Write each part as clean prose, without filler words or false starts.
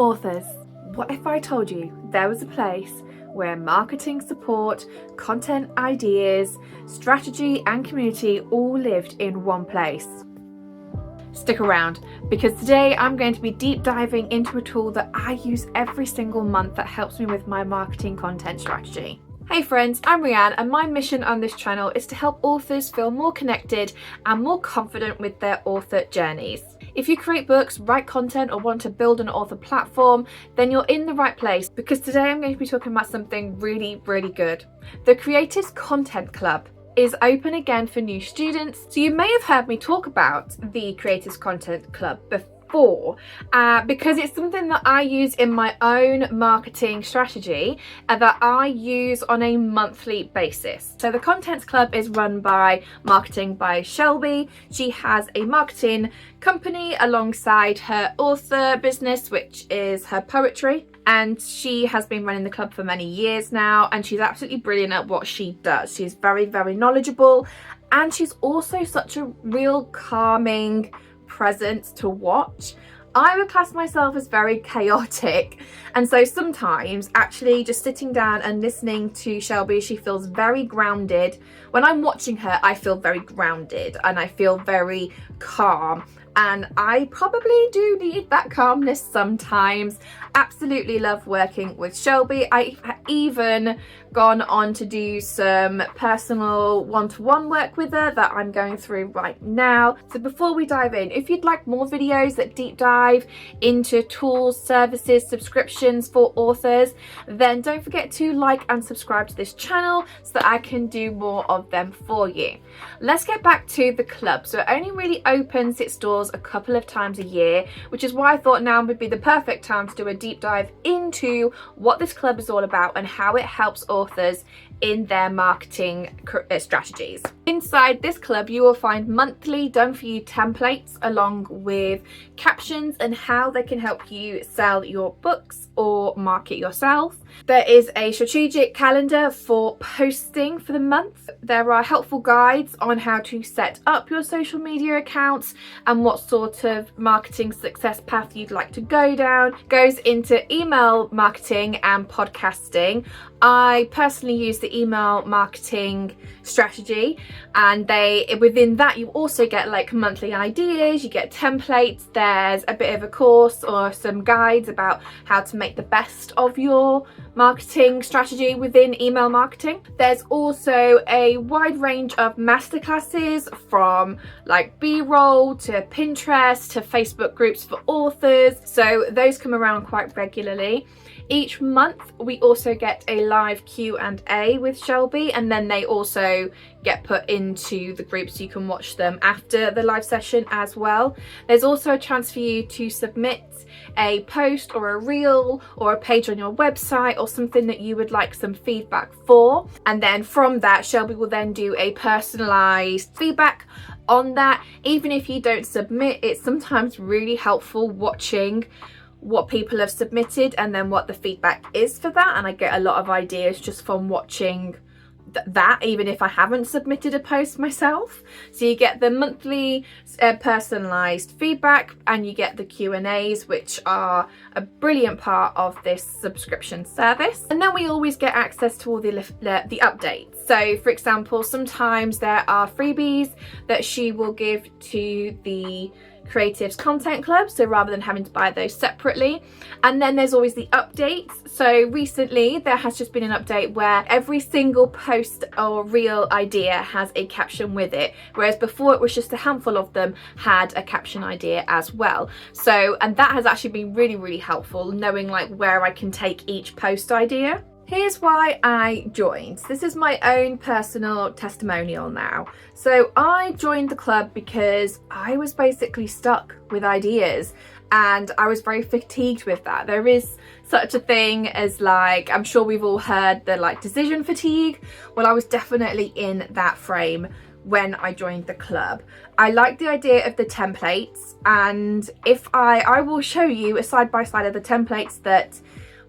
Authors, what if I told you there was a place where marketing support, content ideas, strategy and community all lived in one place? Stick around, because today I'm going to be deep diving into a tool that I use every single month that helps me with my marketing content strategy. Hey friends, I'm Rianne, and my mission on this channel is to help authors feel more connected and more confident with their author journeys. If you create books, write content, or want to build an author platform, then you're in the right place, because today I'm going to be talking about something really good. The Creators Content Club is open again for new students. So you may have heard me talk about the Creators Content Club before, because it's something that I use in my own marketing strategy and that I use on a monthly basis. So the Content Club is run by Marketing by Shelby. She has a marketing company alongside her author business, which is her poetry. And she has been running the club for many years now, and she's absolutely brilliant at what she does. She's very knowledgeable, and she's also such a real calming presence to watch. I would class myself as very chaotic, and so sometimes actually just sitting down and listening to Shelby, she feels very grounded. When I'm watching her, I feel very grounded and I feel very calm, and I probably do need that calmness sometimes. Absolutely love working with Shelby. I've even gone on to do some personal one-to-one work with her that I'm going through right now. So before we dive in, if you'd like more videos that deep dive into tools, services, subscriptions for authors, then don't forget to like and subscribe to this channel so that I can do more of them for you. Let's get back to the club. So it only really opens its doors a couple of times a year, which is why I thought now would be the perfect time to do a deep dive into what this club is all about and how it helps authors in their marketing strategies. Inside this club, you will find monthly done for you templates along with captions and how they can help you sell your books or market yourself. There is a strategic calendar for posting for the month. There are helpful guides on how to set up your social media accounts and what sort of marketing success path you'd like to go down. Goes into email marketing and podcasting. I personally use the email marketing strategy, and within that you also get like monthly ideas, you get templates, there's a bit of a course or some guides about how to make the best of your marketing strategy within email marketing. There's also a wide range of masterclasses from like B-roll to Pinterest to Facebook groups for authors, so those come around quite regularly. Each month we also get a live Q&A with Shelby, and then they also get put into the group so you can watch them after the live session as well. There's also a chance for you to submit a post or a reel or a page on your website or something that you would like some feedback for, and then from that Shelby will then do a personalized feedback on that. Even if you don't submit, it's sometimes really helpful watching what people have submitted and then what the feedback is for that, and I get a lot of ideas just from watching that, even if I haven't submitted a post myself. So you get the monthly personalized feedback, and you get the Q&As, which are a brilliant part of this subscription service. And then we always get access to all the updates. So for example, sometimes there are freebies that she will give to the Creatives Content Club, so rather than having to buy those separately. And then there's always the updates. So recently there has just been an update where every single post or reel idea has a caption with it, whereas before it was just a handful of them had a caption idea as well. So, and that has actually been really helpful, knowing like where I can take each post idea. Here's why I joined. This is my own personal testimonial now. So I joined the club because I was basically stuck with ideas, and I was very fatigued with that. There is such a thing as, like, I'm sure we've all heard the like decision fatigue. Well, I was definitely in that frame when I joined the club. I like the idea of the templates, and if I will show you a side by side of the templates that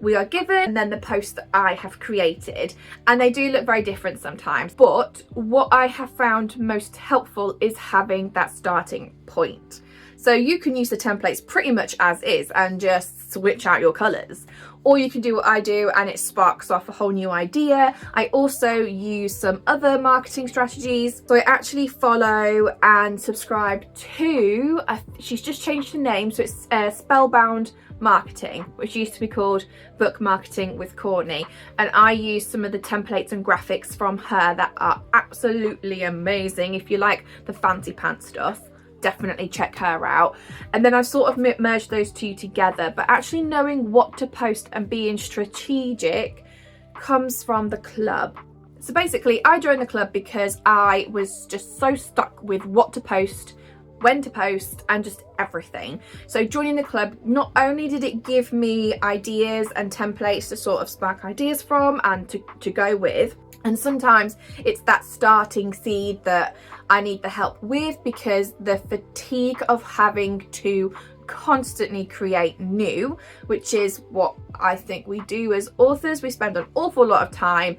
we are given and then the posts that I have created, and they do look very different sometimes, but what I have found most helpful is having that starting point. So you can use the templates pretty much as is and just switch out your colours. Or you can do what I do and it sparks off a whole new idea. I also use some other marketing strategies. So I actually follow and subscribe to, she's just changed the name, so it's Spellbound Marketing, which used to be called Book Marketing with Courtney. And I use some of the templates and graphics from her that are absolutely amazing. If you like the fancy pants stuff, definitely check her out. And then I've sort of merged those two together, but actually knowing what to post and being strategic comes from the club. So basically I joined the club because I was just so stuck with what to post, when to post, and just everything. So joining the club, not only did it give me ideas and templates to sort of spark ideas from and to go with, and sometimes it's that starting seed that I need the help with, because the fatigue of having to constantly create new, which is what I think we do as authors. We spend an awful lot of time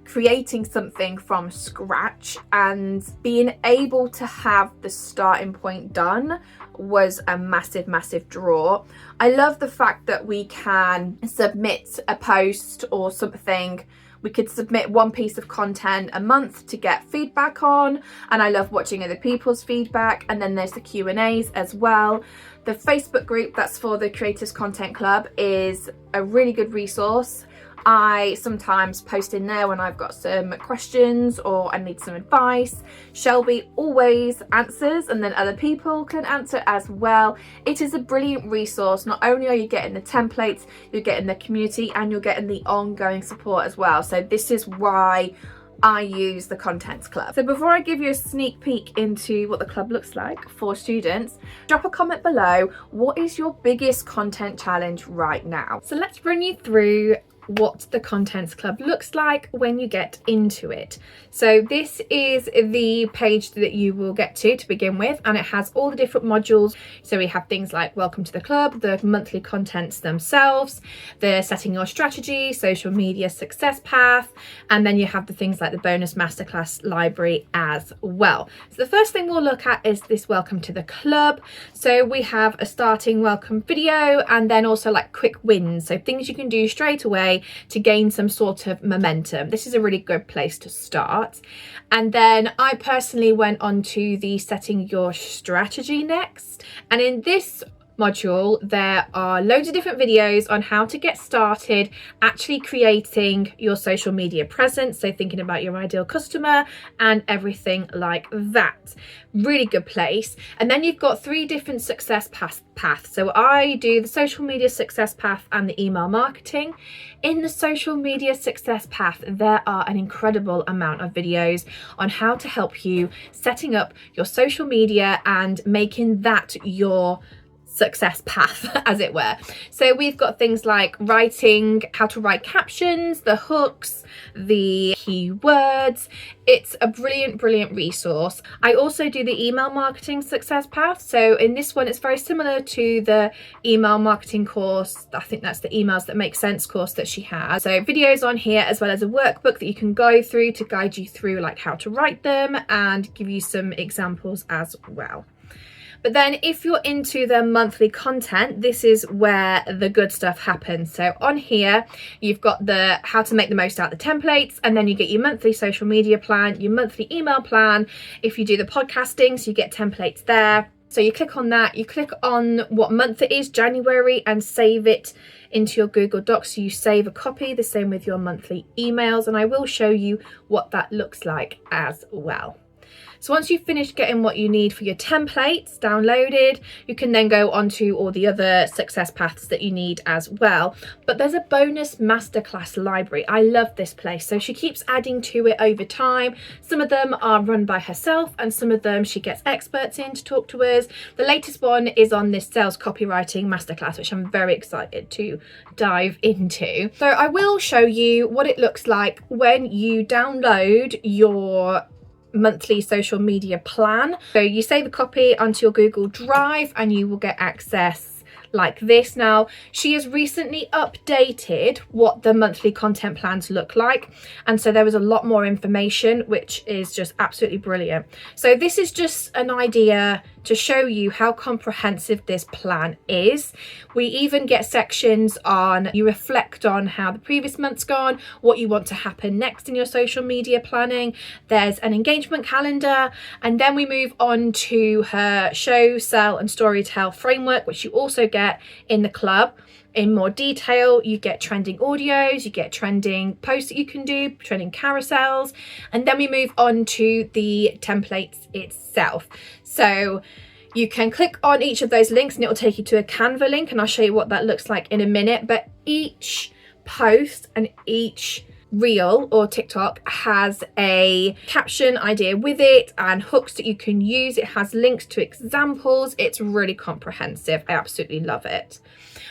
creating something from scratch, and being able to have the starting point done was a massive draw. I love the fact that we can submit a post or something. We could submit one piece of content a month to get feedback on, and I love watching other people's feedback. And then there's the Q&As as well. The Facebook group that's for the Creators Content Club is a really good resource. I sometimes post in there when I've got some questions or I need some advice. Shelby always answers, and then other people can answer as well. It is a brilliant resource. Not only are you getting the templates, you're getting the community and you're getting the ongoing support as well. So this is why I use the Contents Club. So before I give you a sneak peek into what the club looks like for students, drop a comment below. What is your biggest content challenge right now? So let's run you through what the Contents Club looks like when you get into it. So this is the page that you will get to begin with, and it has all the different modules. So we have things like welcome to the club, the monthly contents themselves, the setting your strategy, social media success path, and then you have the things like the bonus masterclass library as well. So the first thing we'll look at is this welcome to the club. So we have a starting welcome video, and then also like quick wins, so things you can do straight away to gain some sort of momentum. This is a really good place to start. And then I personally went on to the setting your strategy next. And in this module, there are loads of different videos on how to get started actually creating your social media presence. So thinking about your ideal customer and everything like that. Really good place. And then you've got 3 different success paths. So I do the social media success path and the email marketing. In the social media success path, there are an incredible amount of videos on how to help you setting up your social media and making that your success path, as it were. So we've got things like writing, how to write captions, the hooks, the keywords. It's a brilliant resource. I also do the email marketing success path. So in this one, it's very similar to the email marketing course. I think that's the Emails That Make Sense course that she has. So videos on here, as well as a workbook that you can go through to guide you through like how to write them and give you some examples as well. But then if you're into the monthly content, this is where the good stuff happens. So on here, you've got the how to make the most out of the templates, and then you get your monthly social media plan, your monthly email plan. If you do the podcasting, so you get templates there. So you click on that, you click on what month it is, January, and save it into your Google Docs. So you save a copy, the same with your monthly emails, and I will show you what that looks like as well. So once you've finished getting what you need for your templates downloaded, you can then go on to all the other success paths that you need as well. But there's a bonus masterclass library. I love this place. So she keeps adding to it over time. Some of them are run by herself and some of them she gets experts in to talk to us. The latest one is on this sales copywriting masterclass, which I'm very excited to dive into. So I will show you what it looks like when you download your monthly social media plan. So you save a copy onto your Google Drive and you will get access like this. Now, she has recently updated what the monthly content plans look like, and so there was a lot more information, which is just absolutely brilliant. So this is just an idea to show you how comprehensive this plan is. We even get sections on, you reflect on how the previous month's gone, what you want to happen next in your social media planning. There's an engagement calendar, and then we move on to her show, sell and storytell framework, which you also get in the club. In more detail, you get trending audios, you get trending posts that you can do, trending carousels, and then we move on to the templates itself. So you can click on each of those links and it will take you to a Canva link, and I'll show you what that looks like in a minute. But each post and each reel or TikTok has a caption idea with it and hooks that you can use. It has links to examples. It's really comprehensive. I absolutely love it.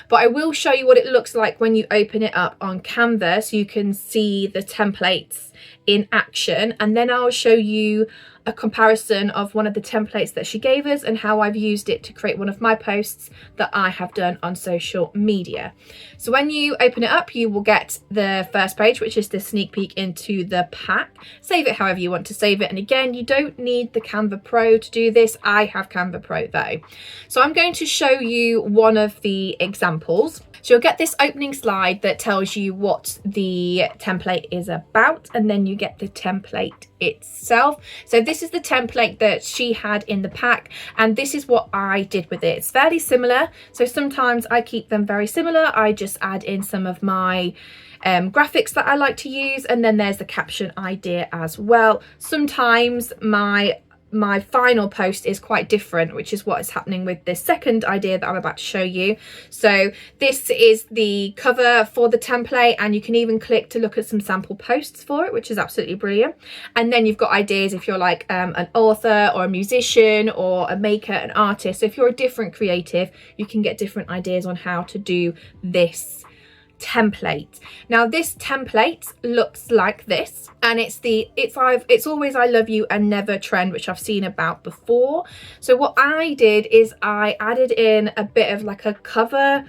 But I will show you what it looks like when you open it up on Canva, so you can see the templates in action, and then I'll show you a comparison of one of the templates that she gave us and how I've used it to create one of my posts that I have done on social media. So when you open it up, you will get the first page, which is the sneak peek into the pack. Save it however you want to save it, and again, you don't need the Canva Pro to do this. I have Canva Pro though. So I'm going to show you one of the examples. So you'll get this opening slide that tells you what the template is about, and then you get the template itself. So this is the template that she had in the pack, and this is what I did with it. It's fairly similar, so sometimes I keep them very similar. I just add in some of my graphics that I like to use, and then there's the caption idea as well. Sometimes my final post is quite different, which is what is happening with this second idea that I'm about to show you. So this is the cover for the template, and you can even click to look at some sample posts for it, which is absolutely brilliant. And then you've got ideas if you're like an author or a musician or a maker, an artist. So if you're a different creative, you can get different ideas on how to do this template. Now this template looks like this, and it's always I love you and never trend, which I've seen about before. So what I did is I added in a bit of like a cover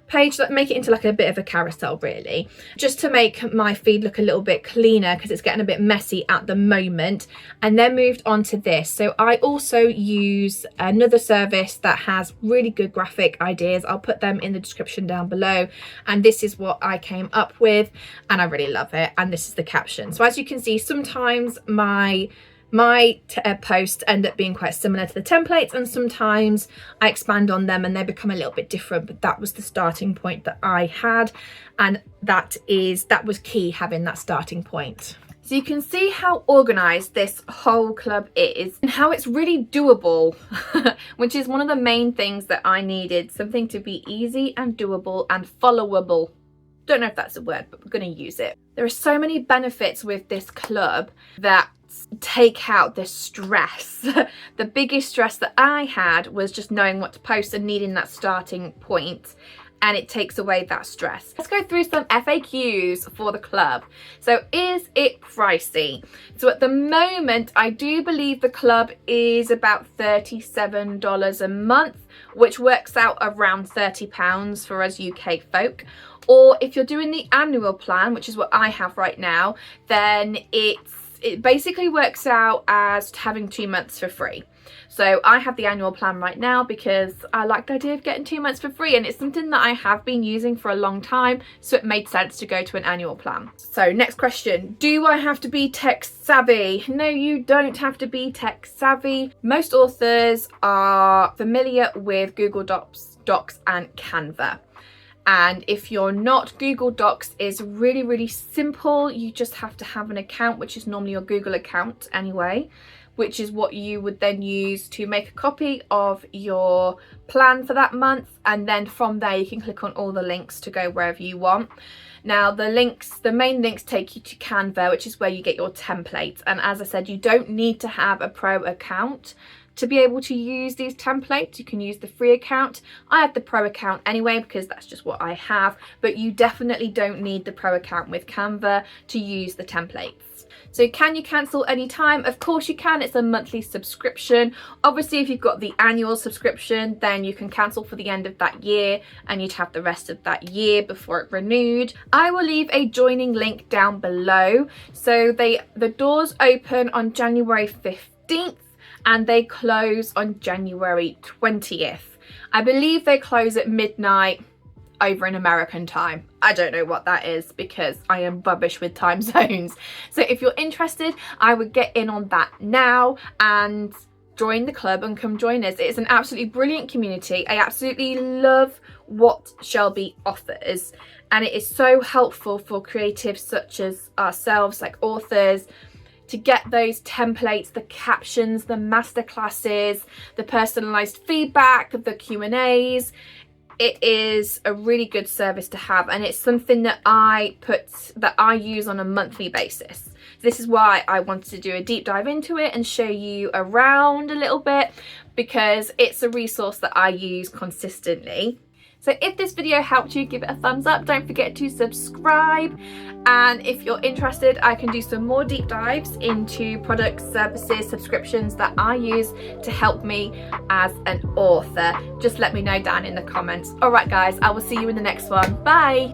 page, that make it into like a bit of a carousel really, just to make my feed look a little bit cleaner because it's getting a bit messy at the moment, and then moved on to this. So I also use another service that has really good graphic ideas. I'll put them in the description down below, and this is what I came up with and I really love it. And this is the caption. So as you can see, sometimes my posts end up being quite similar to the templates, and sometimes I expand on them and they become a little bit different, but that was the starting point that I had, and that was key, having that starting point. So you can see how organized this whole club is and how it's really doable, which is one of the main things that I needed, something to be easy and doable and followable. Don't know if that's a word, but we're going to use it. There are so many benefits with this club that take out the stress. The biggest stress that I had was just knowing what to post and needing that starting point, and it takes away that stress. Let's go through some FAQs for the club. So is it pricey? So at the moment, I do believe the club is about $37 a month, which works out around £30 for us UK folk. Or if you're doing the annual plan, which is what I have right now, then it basically works out as having 2 months for free. So I have the annual plan right now because I like the idea of getting 2 months for free, and it's something that I have been using for a long time, so it made sense to go to an annual plan. So next question, do I have to be tech savvy? No, you don't have to be tech savvy. Most authors are familiar with Google Docs and Canva. And if you're not, Google Docs is really, really simple. You just have to have an account, which is normally your Google account anyway, which is what you would then use to make a copy of your plan for that month. And then from there, you can click on all the links to go wherever you want. Now the main links take you to Canva, which is where you get your templates. And as I said, you don't need to have a pro account to be able to use these templates. You can use the free account. I have the pro account anyway because that's just what I have, but you definitely don't need the pro account with Canva to use the templates. So can you cancel anytime? Of course you can. It's a monthly subscription. Obviously, if you've got the annual subscription, then you can cancel for the end of that year and you'd have the rest of that year before it renewed. I will leave a joining link down below. So the doors open on January 15th. and they close on January 20th. I believe they close at midnight over in American time. I don't know what that is because I am rubbish with time zones. So if you're interested, I would get in on that now and join the club and come join us. It's an absolutely brilliant community. I absolutely love what Shelby offers, and it is so helpful for creatives such as ourselves, like authors, to get those templates, the captions, the masterclasses, the personalized feedback, the Q&As. It is a really good service to have, and it's something that I use on a monthly basis. This is why I wanted to do a deep dive into it and show you around a little bit, because it's a resource that I use consistently. So if this video helped you, give it a thumbs up. Don't forget to subscribe. And if you're interested, I can do some more deep dives into products, services, subscriptions that I use to help me as an author. Just let me know down in the comments. All right, guys, I will see you in the next one. Bye.